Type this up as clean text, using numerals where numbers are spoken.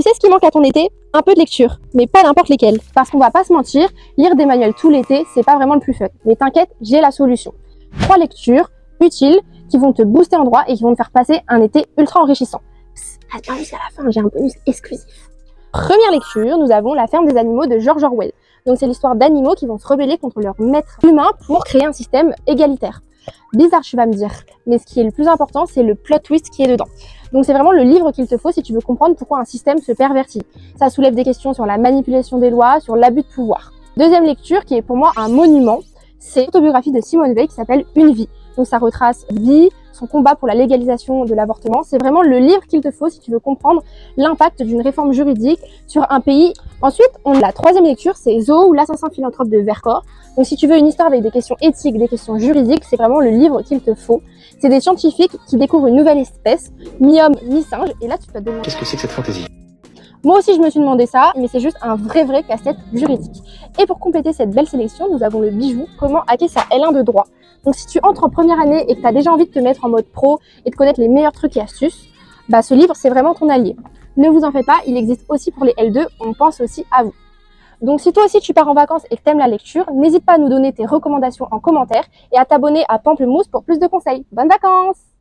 sais ce qui manque à ton été? Un peu de lecture, mais pas n'importe lesquelles. Parce qu'on va pas se mentir, lire des manuels tout l'été, c'est pas vraiment le plus fun. Mais t'inquiète, j'ai la solution. 3 lectures utiles qui vont te booster en droit et qui vont te faire passer un été ultra enrichissant. Psst, reste bien jusqu'à la fin, j'ai un bonus exclusif. Première lecture, nous avons La ferme des animaux de George Orwell. Donc c'est l'histoire d'animaux qui vont se rebeller contre leur maître humain pour créer un système égalitaire. Bizarre, tu vas me dire, mais ce qui est le plus important, c'est le plot twist qui est dedans. Donc c'est vraiment le livre qu'il te faut si tu veux comprendre pourquoi un système se pervertit. Ça soulève des questions sur la manipulation des lois, sur l'abus de pouvoir. Deuxième lecture, qui est pour moi un monument, c'est l'autobiographie de Simone Veil qui s'appelle Une vie. Donc ça retrace vie, son combat pour la légalisation de l'avortement. C'est vraiment le livre qu'il te faut si tu veux comprendre l'impact d'une réforme juridique sur un pays. Ensuite, la troisième lecture, c'est Zo ou l'assassin philanthrope de Vercors. Donc si tu veux une histoire avec des questions éthiques, des questions juridiques, c'est vraiment le livre qu'il te faut. C'est des scientifiques qui découvrent une nouvelle espèce, mi-homme, mi-singe, et là tu te demandes... Qu'est-ce que c'est que cette fantaisie? Moi aussi je me suis demandé ça, mais c'est juste un vrai casse-tête juridique. Et pour compléter cette belle sélection, nous avons le bijou Comment hacker sa L1 de droit. Donc si tu entres en première année et que tu as déjà envie de te mettre en mode pro et de connaître les meilleurs trucs et astuces, bah ce livre c'est vraiment ton allié. Ne vous en faites pas, il existe aussi pour les L2, on pense aussi à vous. Donc si toi aussi tu pars en vacances et que t'aimes la lecture, n'hésite pas à nous donner tes recommandations en commentaire et à t'abonner à Pamplemousse pour plus de conseils. Bonnes vacances!